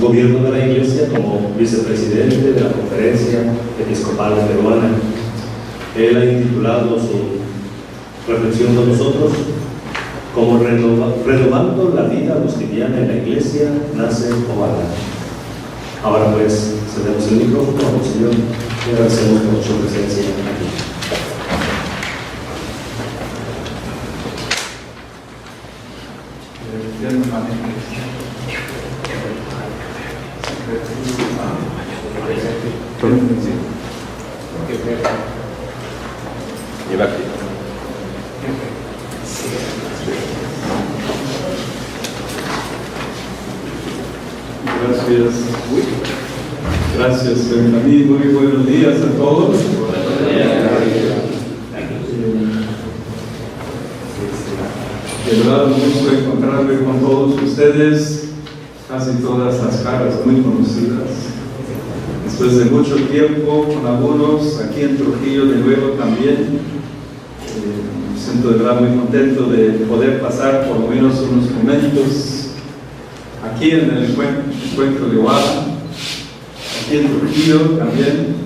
gobierno de la Iglesia como vicepresidente de la Conferencia Episcopal Peruana. Él ha intitulado su reflexión de nosotros como renovando la vida cotidiana en la Iglesia, nace Obala. Ahora pues, cedemos el micrófono al Señor y agradecemos por su presencia aquí. Gracias, Benjamín. Muy buenos días a todos. De verdad, un gusto encontrarme con todos ustedes, casi todas las caras muy conocidas. Después de mucho tiempo, con algunos aquí en Trujillo de nuevo también. Me siento de verdad muy contento de poder pasar por lo menos unos momentos aquí en el encuentro de Obala. Aquí en Trujillo también.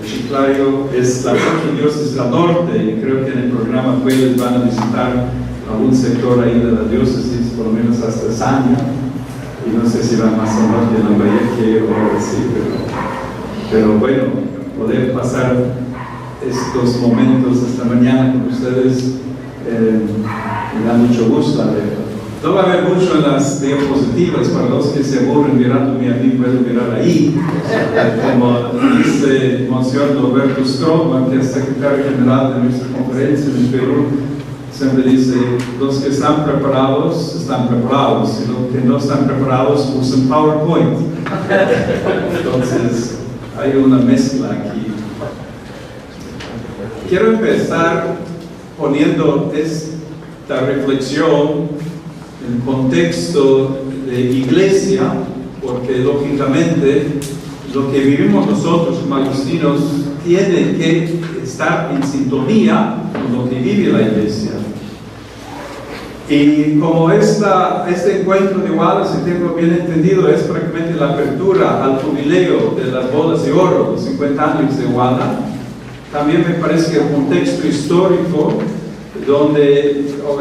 Chiclayo es la diócesis del norte y creo que en el programa les van a visitar algún sector ahí de la diócesis, por lo menos hasta Saña, y no sé si van más al norte de Lambayeque o algo así, pero bueno, poder pasar estos momentos esta mañana con ustedes me da mucho gusto. No va a haber mucho en las diapositivas, para los que se aburren mirándome a mí, pueden mirar ahí. Como dice Monseñor Norberto Stroman, que es secretario general de nuestra conferencia en Perú, siempre dice, los que están preparados, y los que no están preparados usan PowerPoint. Entonces, hay una mezcla aquí. Quiero empezar poniendo esta reflexión en contexto de iglesia, porque lógicamente lo que vivimos nosotros como agustinos tiene que estar en sintonía con lo que vive la iglesia. Y como este encuentro de Obala, si tengo bien entendido, es prácticamente la apertura al jubileo de las bodas de oro, los 50 años de Obala, también me parece que el contexto histórico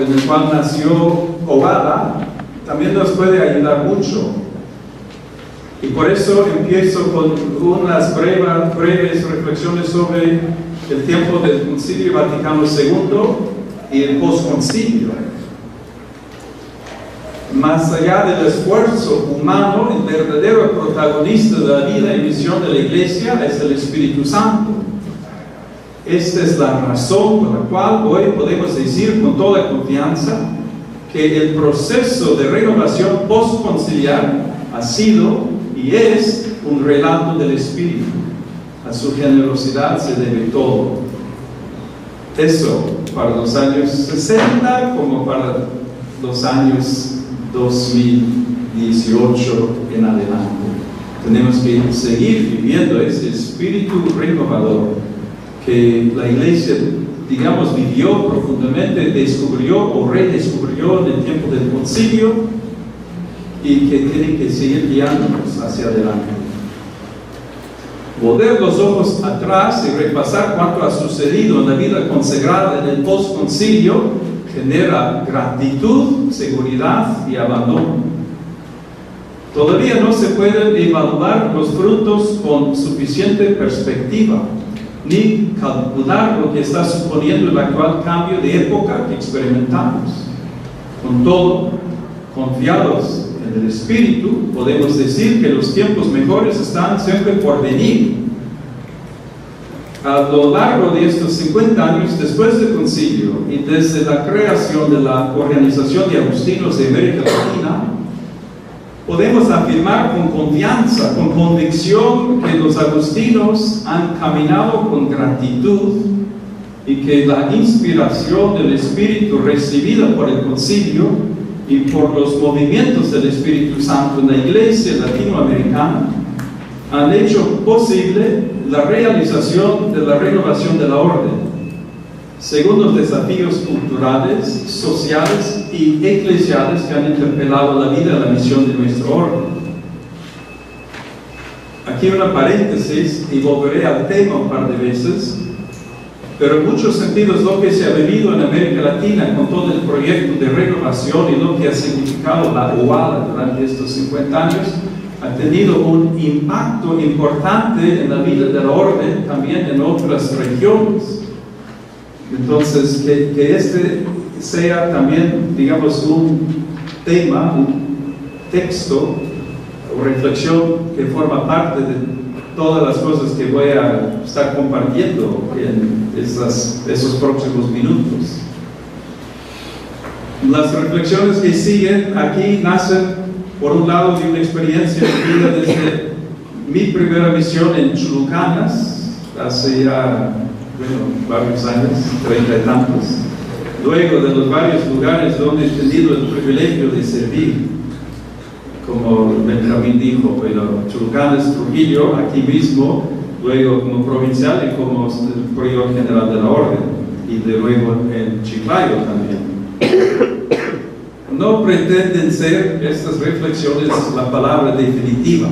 en el cual nació Obala también nos puede ayudar mucho. Y por eso empiezo con unas breves reflexiones sobre el tiempo del Concilio Vaticano II y el postconcilio. Más allá del esfuerzo humano, el verdadero protagonista de la vida y misión de la Iglesia es el Espíritu Santo. Esta es la razón por la cual hoy podemos decir con toda confianza que el proceso de renovación postconciliar ha sido y es un relato del Espíritu. A su generosidad se debe todo. Eso para los años 60 como para los años 2018 en adelante. Tenemos que seguir viviendo ese espíritu renovador que la Iglesia, digamos, vivió profundamente, descubrió o redescubrió en el tiempo del concilio y que tiene que seguir guiándonos hacia adelante. Volver los ojos atrás y repasar cuánto ha sucedido en la vida consagrada en el postconcilio genera gratitud, seguridad y abandono. Todavía no se pueden evaluar los frutos con suficiente perspectiva, ni calcular lo que está suponiendo el actual cambio de época que experimentamos. Con todo, confiados en el Espíritu, podemos decir que los tiempos mejores están siempre por venir. A lo largo de estos 50 años después del concilio y desde la creación de la Organización de Agustinos de América Latina, podemos afirmar con confianza, con convicción, que los agustinos han caminado con gratitud y que la inspiración del Espíritu recibida por el concilio y por los movimientos del Espíritu Santo en la Iglesia latinoamericana han hecho posible la realización de la renovación de la orden, según los desafíos culturales, sociales y eclesiales que han interpelado la vida y la misión de nuestro orden. Aquí una paréntesis, y volveré al tema un par de veces, pero en muchos sentidos lo que se ha vivido en América Latina con todo el proyecto de renovación y lo que ha significado la UALA durante estos 50 años, ha tenido un impacto importante en la vida de la orden, también en otras regiones. Entonces, que este sea también, digamos, un tema, un texto o reflexión que forma parte de todas las cosas que voy a estar compartiendo en esos próximos minutos. Las reflexiones que siguen aquí nacen, por un lado, de una experiencia vivida desde mi primera misión en Chulucanas, hace ya, varios años, 30 y tantos. Luego de los varios lugares donde he tenido el privilegio de servir, como Benjamín dijo, Chulucanas, Trujillo, aquí mismo, luego como provincial y como prior general de la orden, y luego en Chiclayo también. No pretenden ser estas reflexiones la palabra definitiva,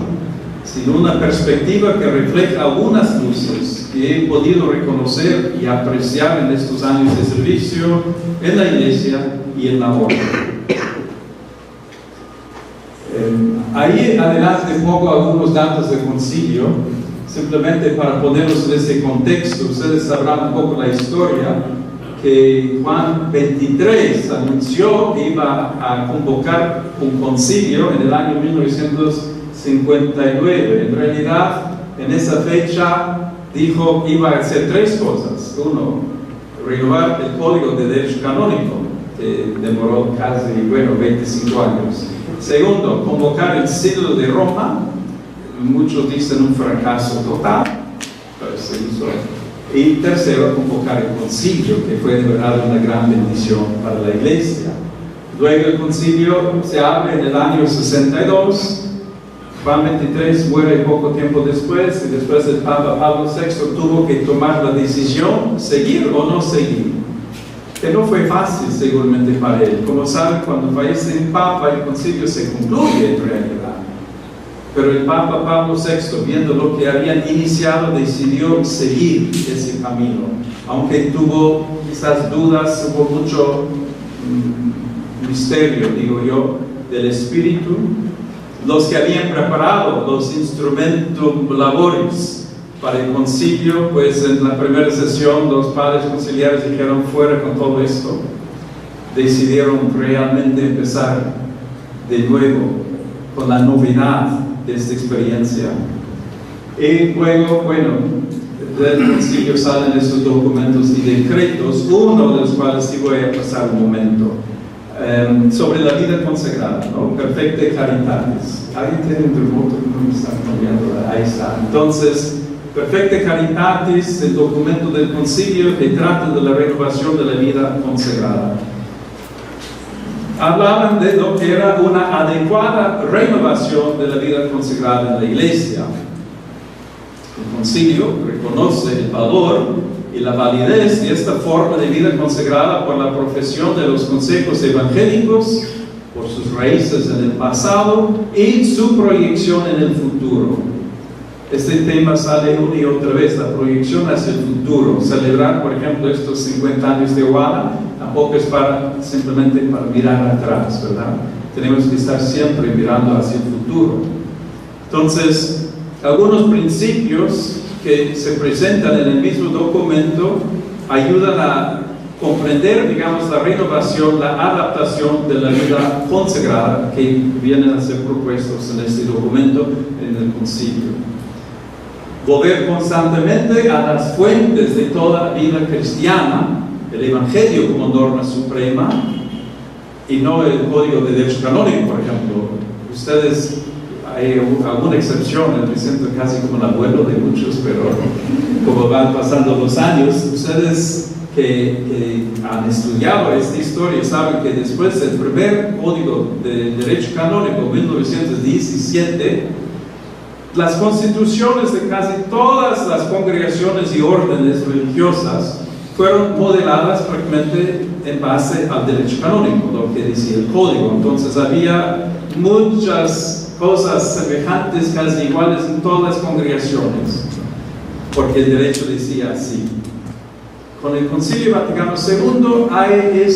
sino una perspectiva que refleja algunas luces que he podido reconocer y apreciar en estos años de servicio en la iglesia y en la orden. Ahí adelante pongo algunos datos del concilio, simplemente para ponerlos en ese contexto. Ustedes sabrán un poco la historia, que Juan XXIII anunció que iba a convocar un concilio en el año 1959. En realidad, en esa fecha dijo que iba a hacer tres cosas. Uno, renovar el Código de Derecho Canónico, que demoró casi, 25 años. Segundo, convocar el Sínodo de Roma. Muchos dicen un fracaso total, pero se hizo. Y tercero, convocar el concilio, que fue de verdad una gran bendición para la iglesia. Luego el concilio se abre en el año 62. Juan XXIII muere poco tiempo después, y después el Papa Pablo VI tuvo que tomar la decisión, seguir o no seguir. Que no fue fácil seguramente para él. Como saben, cuando fallece el Papa, el concilio se concluye en realidad. Pero el Papa Pablo VI, viendo lo que habían iniciado, decidió seguir ese camino. Aunque tuvo quizás dudas, hubo mucho misterio, digo yo, del Espíritu. Los que habían preparado los instrumentos labores para el concilio, pues en la primera sesión los padres conciliares dijeron fuera con todo esto. Decidieron realmente empezar de nuevo con la novedad de esta experiencia. Y luego, del concilio salen esos documentos y decretos, uno de los cuales sí voy a pasar un momento, sobre la vida consagrada, ¿no? Perfecta Caritatis. ¿Alguien tiene un remoto que no me está cambiando? Ahí está. Entonces, Perfecta Caritatis, el documento del concilio que trata de la renovación de la vida consagrada. Hablaban de lo que era una adecuada renovación de la vida consagrada en la iglesia. El concilio reconoce el valor y la validez de esta forma de vida consagrada por la profesión de los consejos evangélicos, por sus raíces en el pasado y su proyección en el futuro. Este tema sale una y otra vez, la proyección hacia el futuro. Celebrar, por ejemplo, estos 50 años de UALA tampoco es simplemente para mirar atrás, ¿verdad? Tenemos que estar siempre mirando hacia el futuro. Entonces, algunos principios que se presentan en el mismo documento ayudan a comprender, digamos, la renovación, la adaptación de la vida consagrada que vienen a ser propuestos en este documento en el concilio. Volver constantemente a las fuentes de toda vida cristiana, el Evangelio como norma suprema, y no el Código de Derecho Canónico, por ejemplo. Ustedes, hay alguna excepción, me siento casi como el abuelo de muchos, pero como van pasando los años, ustedes que han estudiado esta historia saben que después del primer Código de Derecho Canónico, 1917, las constituciones de casi todas las congregaciones y órdenes religiosas fueron modeladas prácticamente en base al derecho canónico, lo que decía el código. Entonces había muchas cosas semejantes, casi iguales en todas las congregaciones, porque el derecho decía así. Con el Concilio Vaticano II hay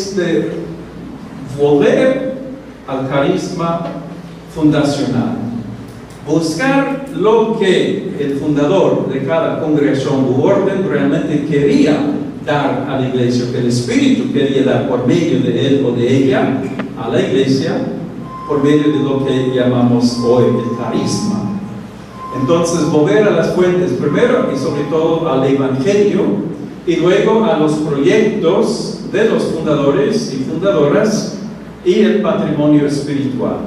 volver al carisma fundacional, buscar lo que el fundador de cada congregación u orden realmente quería dar a la iglesia, que el Espíritu quería dar por medio de él o de ella a la iglesia, por medio de lo que llamamos hoy el carisma. Entonces, volver a las fuentes primero y sobre todo al Evangelio, y luego a los proyectos de los fundadores y fundadoras y el patrimonio espiritual.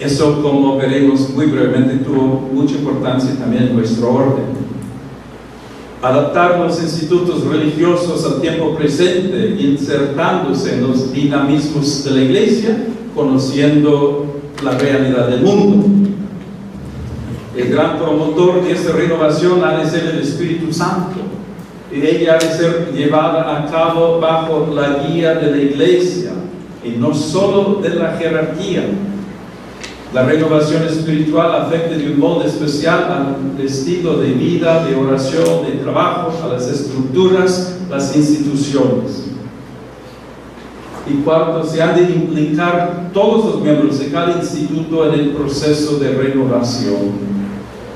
Eso, como veremos muy brevemente, tuvo mucha importancia también en nuestro orden. Adaptar los institutos religiosos al tiempo presente, insertándose en los dinamismos de la iglesia, conociendo la realidad del mundo. El gran promotor de esta renovación ha de ser el Espíritu Santo, y ella ha de ser llevada a cabo bajo la guía de la iglesia, y no solo de la jerarquía. La renovación espiritual afecta de un modo especial al estilo de vida, de oración, de trabajo, a las estructuras, las instituciones. Y cuarto, se han de implicar todos los miembros de cada instituto en el proceso de renovación.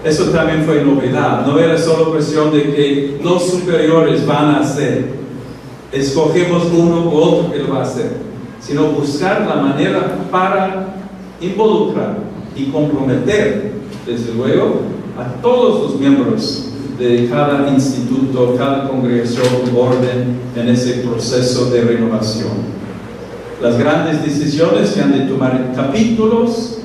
Eso también fue novedad. No era solo cuestión de que los superiores van a hacer, escogemos uno u otro que lo va a hacer, sino buscar la manera para involucrar y comprometer, desde luego, a todos los miembros de cada instituto, cada congregación, orden, en ese proceso de renovación. Las grandes decisiones se han de tomar en capítulos,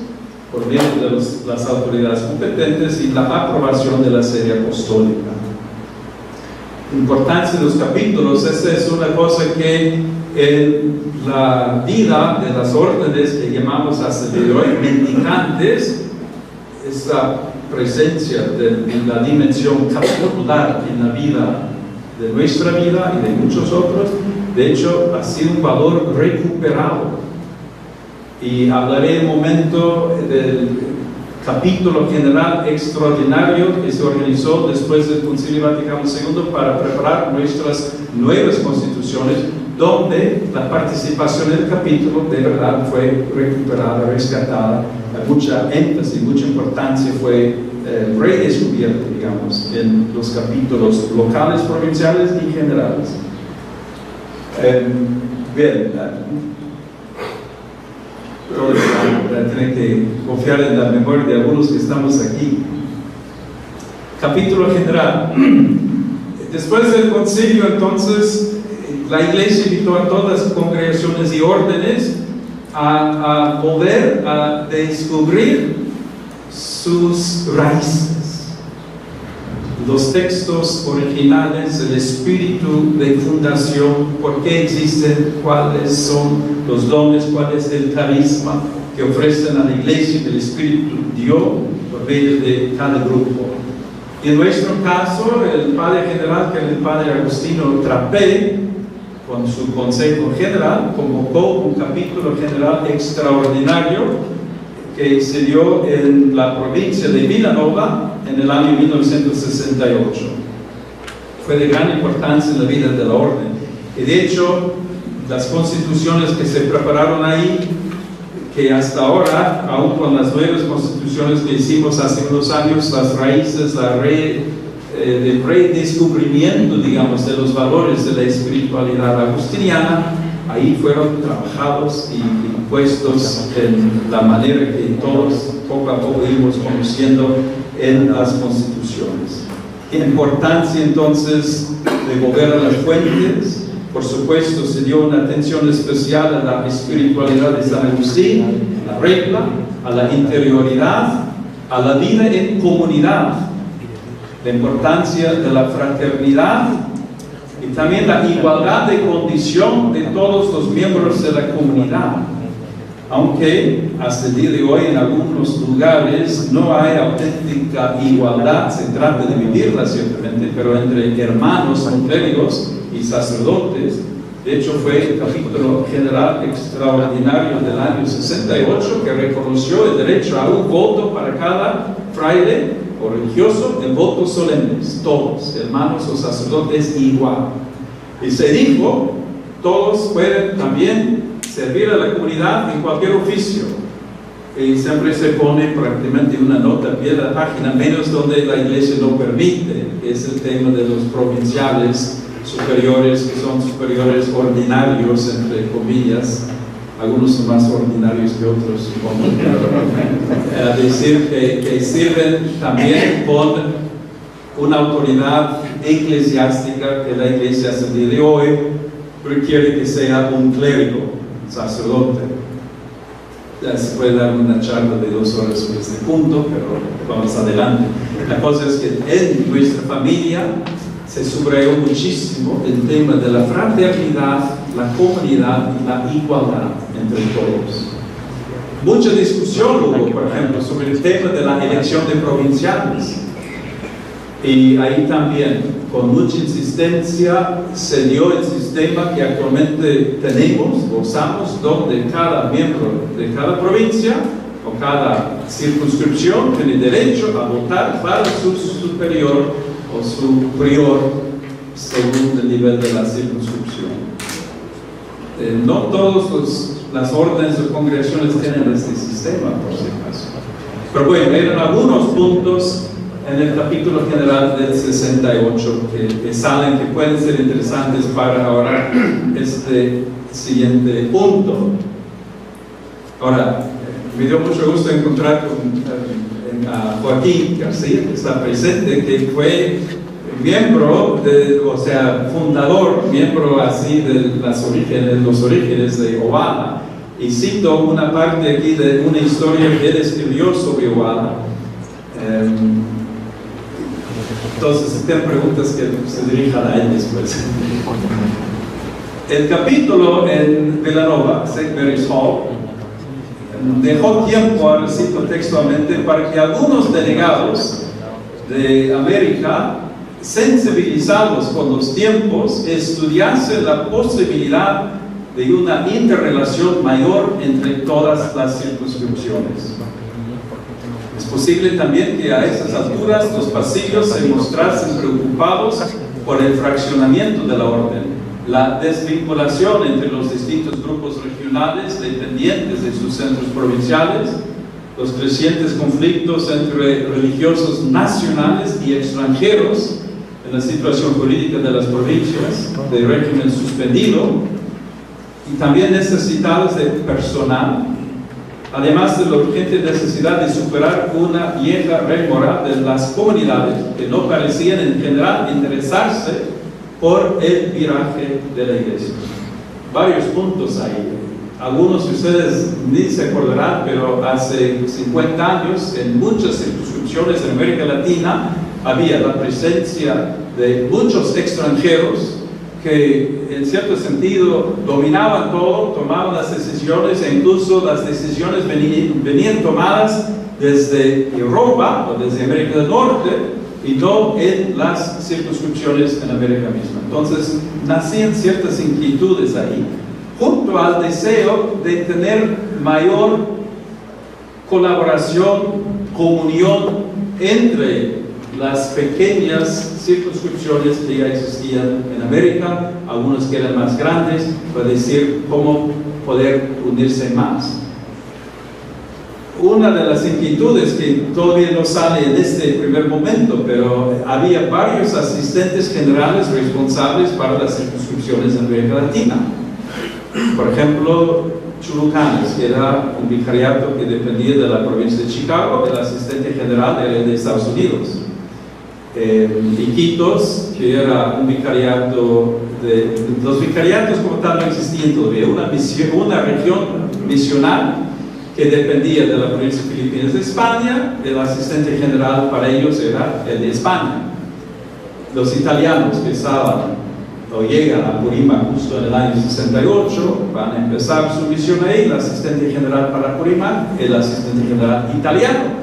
por medio de las autoridades competentes, y la aprobación de la sede apostólica. Importancia de los capítulos, esta es una cosa que en la vida de las órdenes que llamamos hasta el día de hoy mendicantes, esa presencia de la dimensión capitular en la vida de nuestra vida y de muchos otros, de hecho ha sido un valor recuperado. Y hablaré un momento del capítulo general extraordinario que se organizó después del Concilio Vaticano II para preparar nuestras nuevas constituciones, donde la participación del capítulo de verdad fue recuperada, rescatada, mucha énfasis, mucha importancia fue redescubierta, digamos, en los capítulos locales, provinciales y generales. Bien, tener que confiar en la memoria de algunos que estamos aquí. Capítulo general. Después del concilio, entonces, la iglesia invitó a todas las congregaciones y órdenes a volver a descubrir sus raíces, los textos originales, el espíritu de fundación, por qué existen, cuáles son los dones, cuál es el carisma que ofrecen a la iglesia que el Espíritu dio por medio de cada grupo. Y en nuestro caso, el padre general, que era el padre Agustino Trapé, con su consejo general, convocó un capítulo general extraordinario que se dio en la provincia de Villanova en el año 1968. Fue de gran importancia en la vida de la orden. Y de hecho, las constituciones que se prepararon ahí, que hasta ahora, aún con las nuevas constituciones que hicimos hace unos años, las raíces, el redescubrimiento, digamos, de los valores de la espiritualidad agustiniana, ahí fueron trabajados y puestos en la manera que todos poco a poco íbamos conociendo en las constituciones. ¿Qué importancia entonces de volver a las fuentes? Por supuesto, se dio una atención especial a la espiritualidad de San Agustín, a la regla, a la interioridad, a la vida en comunidad, la importancia de la fraternidad y también la igualdad de condición de todos los miembros de la comunidad. Aunque hasta el día de hoy en algunos lugares no hay auténtica igualdad, se trata de vivirla ciertamente, pero entre hermanos, clérigos, y y sacerdotes. De hecho, fue el capítulo general extraordinario del año 68 que reconoció el derecho a un voto para cada fraile o religioso en votos solemnes, todos, hermanos o sacerdotes igual. Y se dijo, todos pueden también servir a la comunidad en cualquier oficio. Y siempre se pone prácticamente una nota a pie de la página, menos donde la iglesia no permite, que es el tema de los provinciales superiores, que son superiores ordinarios, entre comillas. Algunos son más ordinarios que otros, supongo. Decir que sirven también con una autoridad eclesiástica que la iglesia hasta el día de hoy requiere que sea un clérigo, un sacerdote. Ya se puede dar una charla de 2 horas sobre este punto, pero vamos adelante. La cosa es que en nuestra familia se subrayó muchísimo el tema de la fraternidad, la comunidad y la igualdad entre todos. Mucha discusión hubo, por ejemplo, sobre el tema de la elección de provinciales. Y ahí también, con mucha insistencia, se dio el sistema que actualmente tenemos, gozamos, donde cada miembro de cada provincia o cada circunscripción tiene derecho a votar para su superior o su prior según el nivel de la circunscripción. No todas las órdenes o congregaciones tienen este sistema, por si acaso. Pero bueno, eran algunos puntos en el capítulo general del 68 que salen, que pueden ser interesantes para ahora este siguiente punto. Ahora, me dio mucho gusto encontrar a Joaquín García, que está presente, que fue miembro, fundador, miembro así de los orígenes de Obala. Y cito una parte aquí de una historia que él escribió sobre Obala. Entonces, si tienen preguntas que se dirijan a él después. El capítulo en Villanova, St. Mary's Hall, dejó tiempo, ahora cito textualmente, para que algunos delegados de América, sensibilizados con los tiempos, estudiasen la posibilidad de una interrelación mayor entre todas las circunscripciones. Es posible también que a esas alturas los pasillos se mostrasen preocupados por el fraccionamiento de la orden, la desvinculación entre los distintos grupos regionales dependientes de sus centros provinciales, los crecientes conflictos entre religiosos nacionales y extranjeros en la situación jurídica de las provincias de régimen suspendido, y también necesidades de personal, además de la urgente necesidad de superar una vieja red moral de las comunidades que no parecían en general interesarse por el viraje de la iglesia. Varios puntos ahí. Algunos de ustedes ni se acordarán, pero hace 50 años en muchas circunscripciones en América Latina había la presencia de muchos extranjeros que en cierto sentido dominaban todo, tomaban las decisiones, e incluso las decisiones venían tomadas desde Europa o desde América del Norte y no en las circunscripciones en América misma. Entonces nacían ciertas inquietudes ahí, junto al deseo de tener mayor colaboración, comunión entre las pequeñas circunscripciones que ya existían en América, algunas que eran más grandes, para decir cómo poder unirse más. Una de las inquietudes que todavía no sale en este primer momento, pero había varios asistentes generales responsables para las circunscripciones en América Latina. Por ejemplo, Chulucanes, que era un vicariato que dependía de la provincia de Chicago, el asistente general era de Estados Unidos. Iquitos, que era un vicariato los vicariatos como tal no existían todavía, una región misional que dependía de la provincia de Filipinas de España. El asistente general para ellos era el de España. Los italianos que estaban o llegan a Purímac justo en el año 68 van a empezar su misión ahí. El asistente general para Purímac, el asistente general italiano.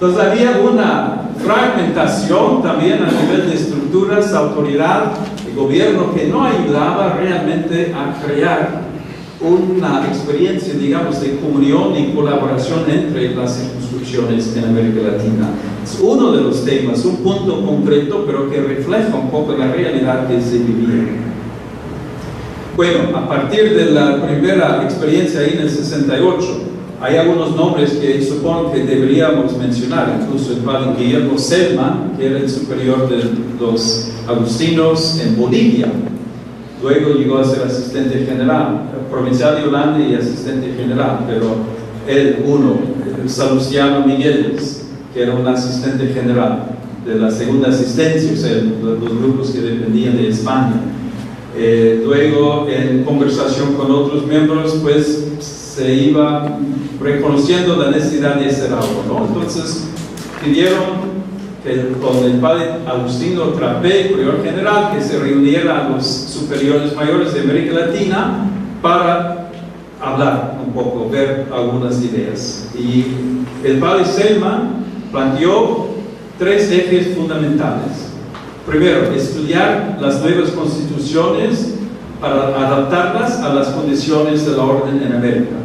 Entonces había una fragmentación también a nivel de estructuras, autoridad y gobierno que no ayudaba realmente a crear una experiencia, digamos, de comunión y colaboración entre las circunscripciones en América Latina. Es uno de los temas, un punto concreto, pero que refleja un poco la realidad que se vivía. Bueno, a partir de la primera experiencia ahí en el 68, hay algunos nombres que supongo que deberíamos mencionar, incluso el padre Guillermo Selman, que era el superior de los agustinos en Bolivia. Luego llegó a ser asistente general, provincial de Holanda y asistente general, pero él, el Salustiano Migueles, que era un asistente general de la segunda asistencia, o sea, los grupos que dependían de España. Luego, en conversación con otros miembros, pues se iba reconociendo la necesidad de hacer algo, ¿no? Entonces, pidieron con el padre Agustino Trapé, prior general, que se reuniera a los superiores mayores de América Latina para hablar un poco, ver algunas ideas. Y el padre Selman planteó 3 ejes fundamentales. Primero, estudiar las nuevas constituciones para adaptarlas a las condiciones de la orden en América.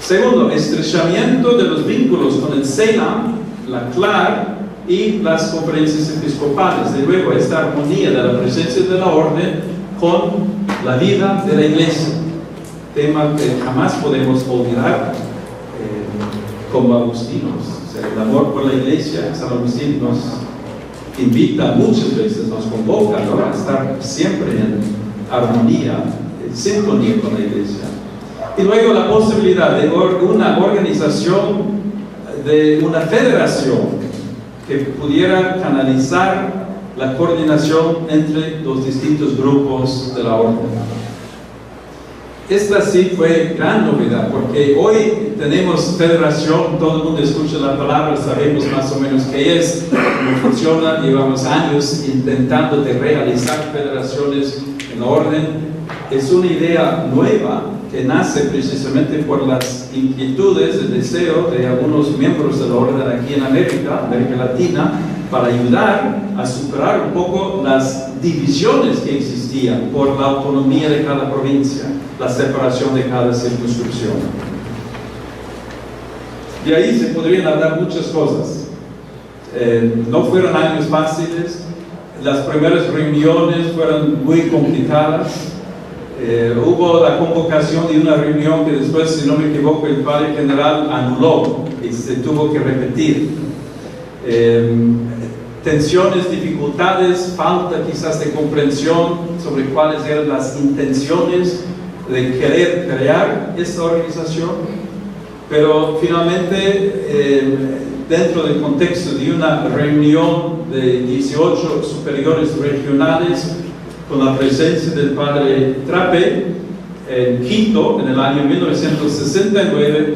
Segundo, estrechamiento de los vínculos con el CELAM, la CLAR y las conferencias episcopales. De nuevo, esta armonía de la presencia de la orden con la vida de la iglesia, tema que jamás podemos olvidar como agustinos. O sea, el amor por la iglesia, San Agustín nos invita muchas veces, nos convoca, ¿no?, a estar siempre en armonía, en sintonía con la iglesia. Y luego la posibilidad de una organización, de una federación que pudiera canalizar la coordinación entre los distintos grupos de la orden. Esta sí fue gran novedad, porque hoy tenemos federación, todo el mundo escucha la palabra, sabemos más o menos qué es, cómo funciona, llevamos años intentando de realizar federaciones en la orden. Es una idea nueva que nace precisamente por las inquietudes, el deseo de algunos miembros de la orden aquí en América Latina, para ayudar a superar un poco las divisiones que existían por la autonomía de cada provincia, la separación de cada circunscripción. De ahí se podrían hablar muchas cosas. No fueron años fáciles, las primeras reuniones fueron muy complicadas. Hubo la convocación de una reunión que después, si no me equivoco, el padre general anuló y se tuvo que repetir. Tensiones, dificultades, falta quizás de comprensión sobre cuáles eran las intenciones de querer crear esta organización, pero finalmente dentro del contexto de una reunión de 18 superiores regionales con la presencia del padre Trapé en Quito en el año 1969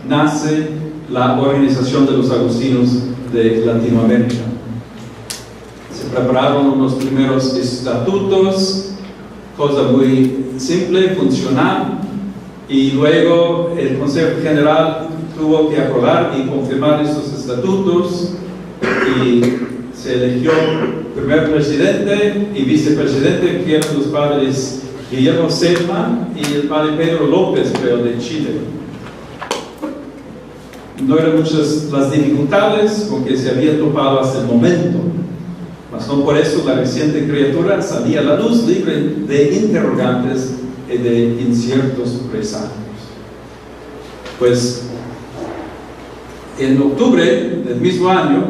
nace la Organización de los Agustinos de Latinoamérica. Se prepararon unos primeros estatutos, cosa muy simple, funcional, y luego el Consejo General tuvo que aprobar y confirmar estos estatutos y se eligió primer presidente y vicepresidente, que eran los padres Guillermo Selman y el padre Pedro López, creo, de Chile. No eran muchas las dificultades con que se había topado hasta el momento, mas no por eso la reciente criatura salía a la luz libre de interrogantes y de inciertos presagios. Pues en octubre del mismo año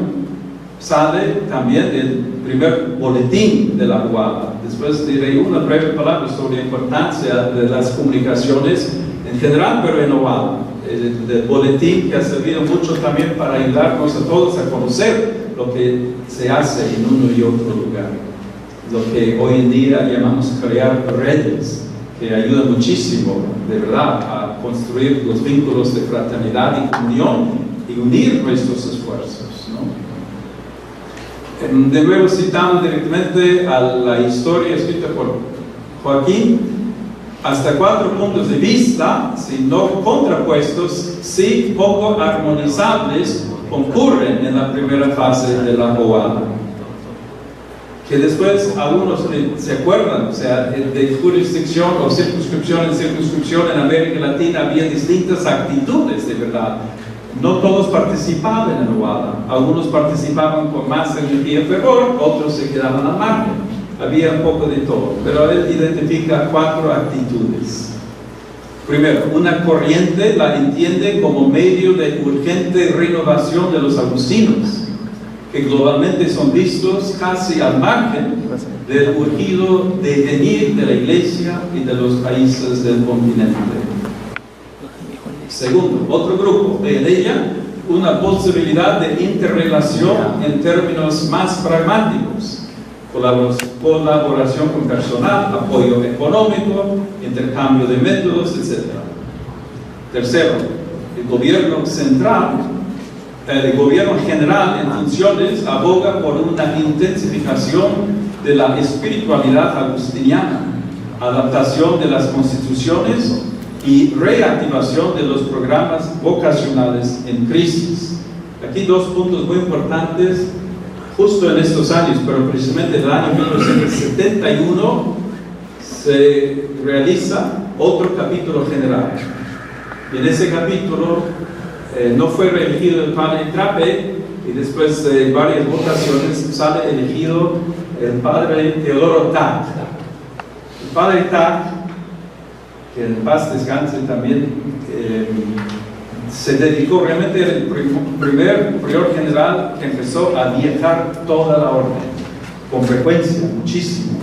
sale también el primer boletín de la UALA. Después diré una breve palabra sobre la importancia de las comunicaciones en general, pero en UALA. El boletín que ha servido mucho también para ayudarnos a todos a conocer lo que se hace en uno y otro lugar. Lo que hoy en día llamamos crear redes, que ayudan muchísimo, de verdad, a construir los vínculos de fraternidad y comunión y unir nuestros esfuerzos, ¿no? De nuevo, citando directamente a la historia escrita por Joaquín, hasta 4 puntos de vista, si no contrapuestos, si poco armonizables, concurren en la primera fase de la OALA. Que después algunos se acuerdan, o sea, de jurisdicción o circunscripción en circunscripción en América Latina había distintas actitudes de verdad. No todos participaban en la OALA, algunos participaban con más energía y fervor, otros se quedaban al margen. Había un poco de todo, pero él identifica 4 actitudes. Primero, una corriente la entiende como medio de urgente renovación de los agustinos, que globalmente son vistos casi al margen del urgido devenir de la Iglesia y de los países del continente. Segundo, otro grupo ve en ella una posibilidad de interrelación en términos más pragmáticos. Colaboración con personal, apoyo económico, intercambio de métodos, etc. Tercero, el gobierno central, el gobierno general en funciones aboga por una intensificación de la espiritualidad agustiniana, adaptación de las constituciones y reactivación de los programas vocacionales en crisis. Aquí 2 puntos muy importantes. Justo en estos años, pero precisamente en el año 1971 se realiza otro capítulo general. Y en ese capítulo no fue reelegido el padre Trape, y después de varias votaciones sale elegido el padre Teodoro Tac. El padre Tac, que en paz descanse también, se dedicó realmente el primer prior general que empezó a viajar toda la orden, con frecuencia, muchísimo.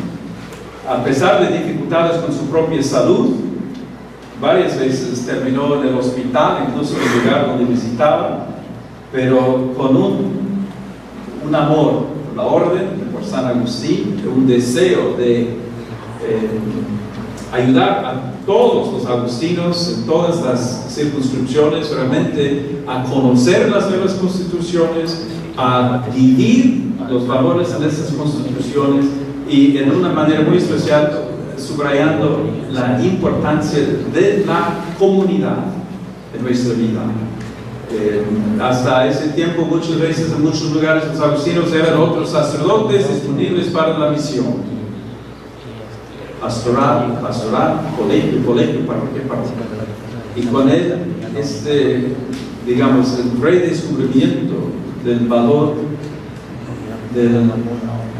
A pesar de dificultades con su propia salud, varias veces terminó en el hospital, incluso en el lugar donde visitaba, pero con un amor por la orden, por San Agustín, un deseo de ayudar a todos los agustinos en todas las circunscripciones realmente a conocer las nuevas constituciones, a vivir los valores de esas constituciones y en una manera muy especial subrayando la importancia de la comunidad en nuestra vida. Hasta ese tiempo muchas veces en muchos lugares los agustinos eran otros sacerdotes disponibles para la misión. Pastoral, colegio, parroquia. Y con él, digamos, el redescubrimiento del valor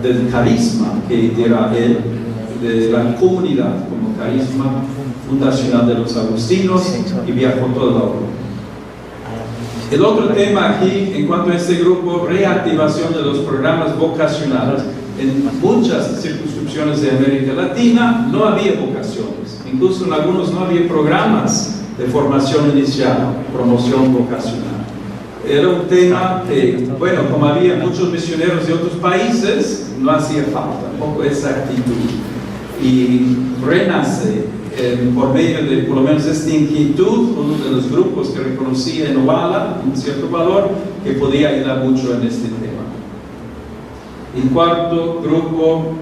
del carisma que era él, de la comunidad como carisma fundacional de los agustinos, y viajó toda la obra. El otro tema aquí, en cuanto a este grupo, reactivación de los programas vocacionales. En muchas circunscripciones de América Latina no había vocaciones, incluso en algunos no había programas de formación inicial, promoción vocacional. Era un tema que, bueno, como había muchos misioneros de otros países, no hacía falta un poco esa actitud. Y renace por medio de por lo menos esta inquietud, uno de los grupos que reconocía en OALA un cierto valor que podía ayudar mucho en este tema. En cuarto grupo,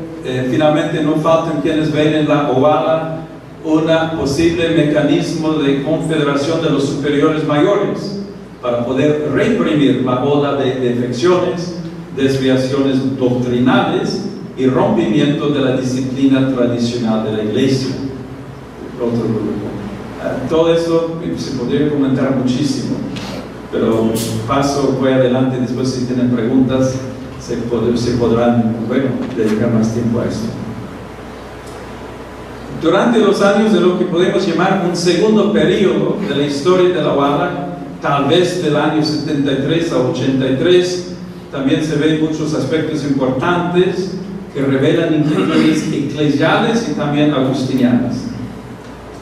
finalmente no faltan quienes ven en la OALA un posible mecanismo de confederación de los superiores mayores para poder reprimir la ola de defecciones, desviaciones doctrinales y rompimiento de la disciplina tradicional de la Iglesia. Otro grupo. Todo esto se podría comentar muchísimo, pero voy adelante, después si tienen preguntas se podrán, dedicar más tiempo a esto. Durante los años de lo que podemos llamar un segundo periodo de la historia de la OALA, tal vez del año 73 a 83, también se ven muchos aspectos importantes que revelan inquietudes eclesiales y también agustinianas.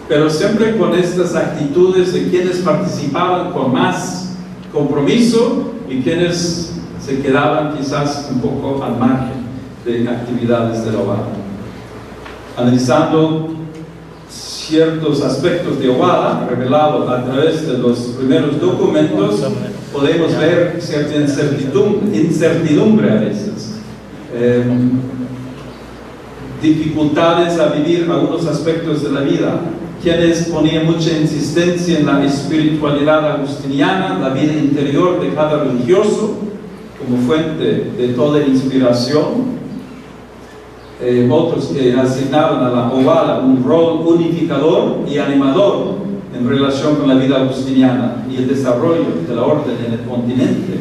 Pero siempre con estas actitudes de quienes participaban con más compromiso y quienes se quedaban quizás un poco al margen de actividades de la OALA. Analizando ciertos aspectos de OALA revelados a través de los primeros documentos, podemos ver cierta incertidumbre a veces. dificultades a vivir algunos aspectos de la vida, quienes ponían mucha insistencia en la espiritualidad agustiniana, la vida interior de cada religioso, como fuente de toda inspiración. Otros que asignaban a la Obala un rol unificador y animador en relación con la vida agustiniana y el desarrollo de la orden en el continente.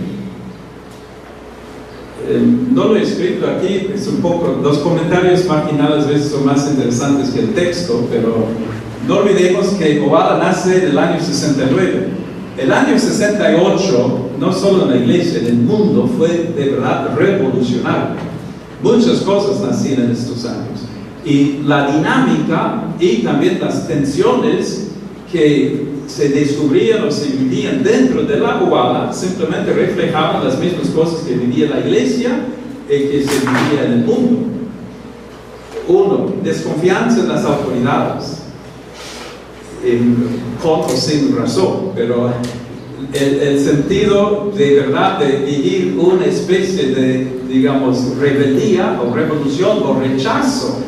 No lo he escrito aquí, es un poco, los comentarios marginales a veces son más interesantes que el texto, pero no olvidemos que Obala nace en el año 69. El año 68, no solo en la iglesia, en el mundo, fue de verdad revolucionario. Muchas cosas nacían en estos años. Y la dinámica y también las tensiones que se descubrían o se vivían dentro de la Obala simplemente reflejaban las mismas cosas que vivía la iglesia y que se vivía en el mundo. Uno, desconfianza en las autoridades, con o sin razón, pero el sentido de verdad de vivir una especie de, digamos, rebeldía o revolución o rechazo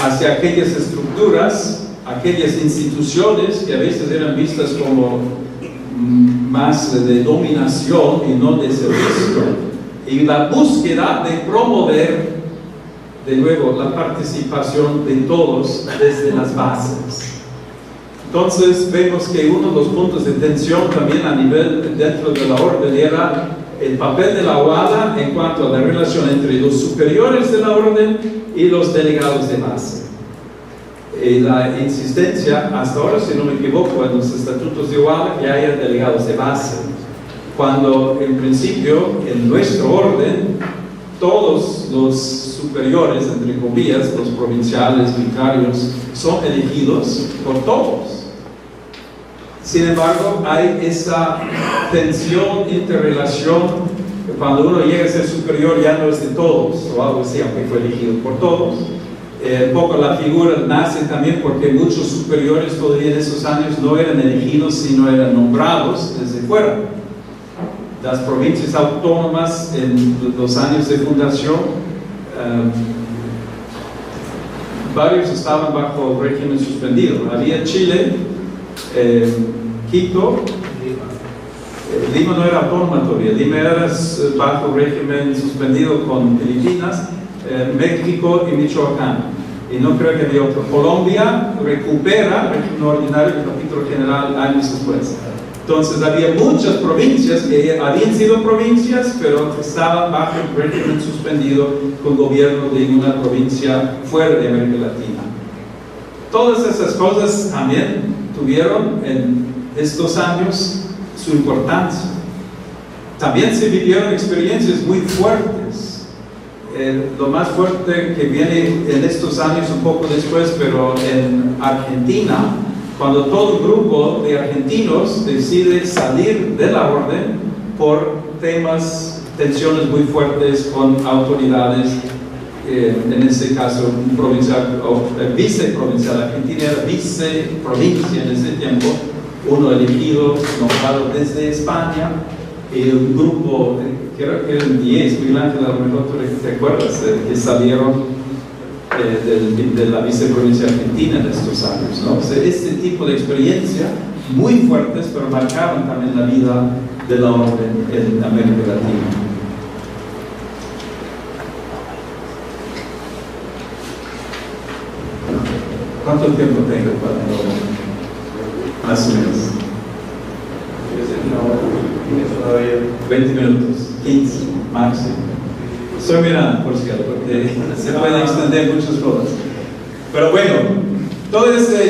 hacia aquellas estructuras, aquellas instituciones que a veces eran vistas como más de dominación y no de servicio, y la búsqueda de promover de nuevo la participación de todos desde las bases. Entonces vemos que uno de los puntos de tensión también a nivel dentro de la orden era el papel de la Obala en cuanto a la relación entre los superiores de la orden y los delegados de base. La insistencia, hasta ahora si no me equivoco, en los estatutos de Obala que haya delegados de base, cuando en principio en nuestro orden todos los superiores, entre comillas, los provinciales, vicarios, son elegidos por todos. Sin embargo, hay esa tensión, interrelación, que cuando uno llega a ser superior ya no es de todos, o algo así, aunque fue elegido por todos. Un poco la figura nace también porque muchos superiores todavía en esos años no eran elegidos, sino eran nombrados desde fuera. Las provincias autónomas en los años de fundación, varios estaban bajo régimen suspendido. Había Chile, Quito, Lima no era autónoma todavía, Lima era bajo régimen suspendido con Filipinas, México y Michoacán, y no creo que había otro. Colombia recupera régimen ordinario y capítulo general años después. Entonces había muchas provincias que habían sido provincias, pero estaban bajo el régimen suspendido con gobierno de una provincia fuera de América Latina. Todas esas cosas también tuvieron en estos años su importancia. También se vivieron experiencias muy fuertes. Lo más fuerte que viene en estos años, un poco después, pero en Argentina, cuando todo un grupo de argentinos decide salir de la orden por tensiones muy fuertes con autoridades, en este caso provincial o viceprovincial. Argentina era viceprovincia en ese tiempo, uno elegido, nombrado desde España, y un grupo, creo que eran 10, Miguel Ángel, a lo mejor tú te acuerdas, que salieron de la viceprovincia argentina en estos años, ¿no? O sea, este tipo de experiencia muy fuertes, pero marcaron también la vida de la orden en América Latina. ¿Cuánto tiempo tengo para lo más o menos? 20 minutos, 15 máximo. Estoy mirando, por cierto, porque se pueden extender muchas cosas. Pero bueno, toda esta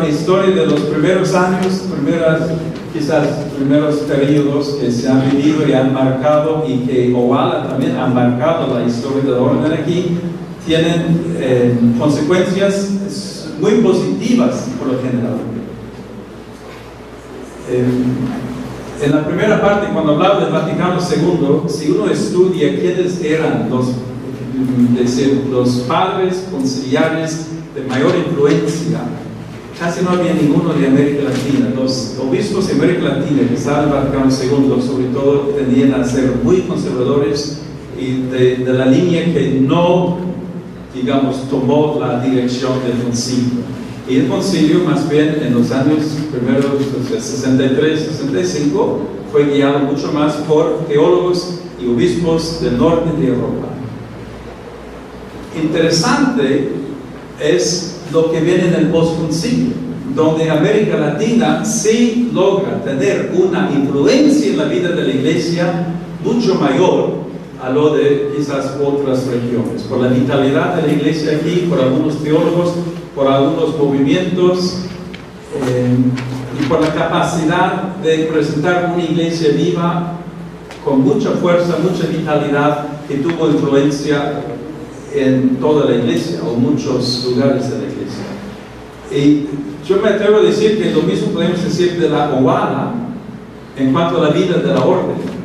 historia de los primeros años, primeros periodos que se han vivido y han marcado, y que Obala también ha marcado la historia de la orden aquí, tienen consecuencias muy positivas por lo general. En la primera parte, cuando hablaba del Vaticano II, si uno estudia quiénes eran los padres conciliares de mayor influencia, casi no había ninguno de América Latina. Los obispos de América Latina que estaban en el Vaticano II, sobre todo, tendían a ser muy conservadores y de la línea que no digamos, tomó la dirección del concilio. Y el concilio, más bien en los años primeros 63-65, fue guiado mucho más por teólogos y obispos del norte de Europa. Interesante es lo que viene en el postconcilio, donde América Latina sí logra tener una influencia en la vida de la Iglesia mucho mayor a lo de quizás otras regiones, por la vitalidad de la Iglesia aquí, por algunos teólogos, por algunos movimientos y por la capacidad de presentar una Iglesia viva con mucha fuerza, mucha vitalidad, que tuvo influencia en toda la Iglesia o muchos lugares de la Iglesia. Y yo me atrevo a decir que lo mismo podemos decir de la OALA en cuanto a la vida de la orden.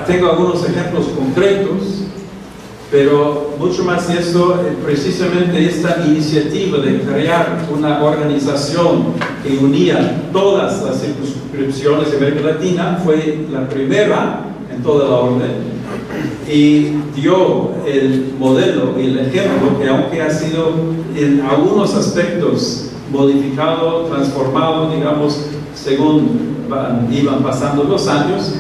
Tengo algunos ejemplos concretos, pero mucho más de eso, precisamente esta iniciativa de crear una organización que unía todas las circunscripciones de América Latina fue la primera en toda la orden y dio el modelo y el ejemplo que, aunque ha sido en algunos aspectos modificado, transformado, digamos, según iban pasando los años,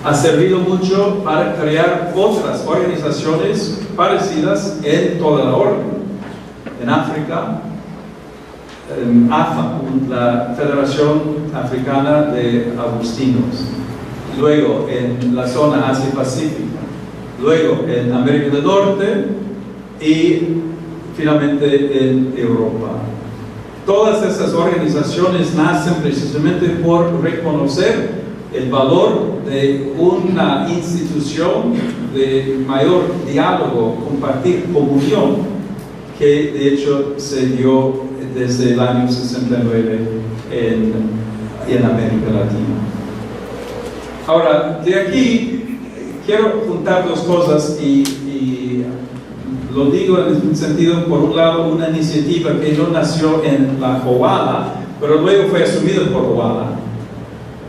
ha servido mucho para crear otras organizaciones parecidas en toda la orden. En África, en AFA, la Federación Africana de Agustinos, luego en la zona Asia-Pacífica, luego en América del Norte y finalmente en Europa. Todas estas organizaciones nacen precisamente por reconocer el valor de una institución de mayor diálogo, compartir, comunión, que de hecho se dio desde el año 69 en América Latina. Ahora, de aquí quiero juntar dos cosas y lo digo en el sentido, por un lado, una iniciativa que no nació en la OALA, pero luego fue asumida por OALA,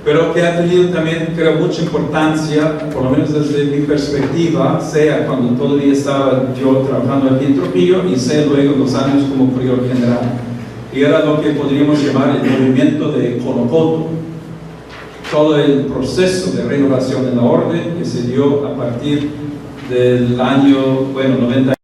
pero que ha tenido también, creo, mucha importancia, por lo menos desde mi perspectiva, sea cuando todavía estaba yo trabajando aquí en Trujillo y sea luego en los años como prior general. Y era lo que podríamos llamar el movimiento de Conocoto. Todo el proceso de renovación de la orden que se dio a partir del año, 90.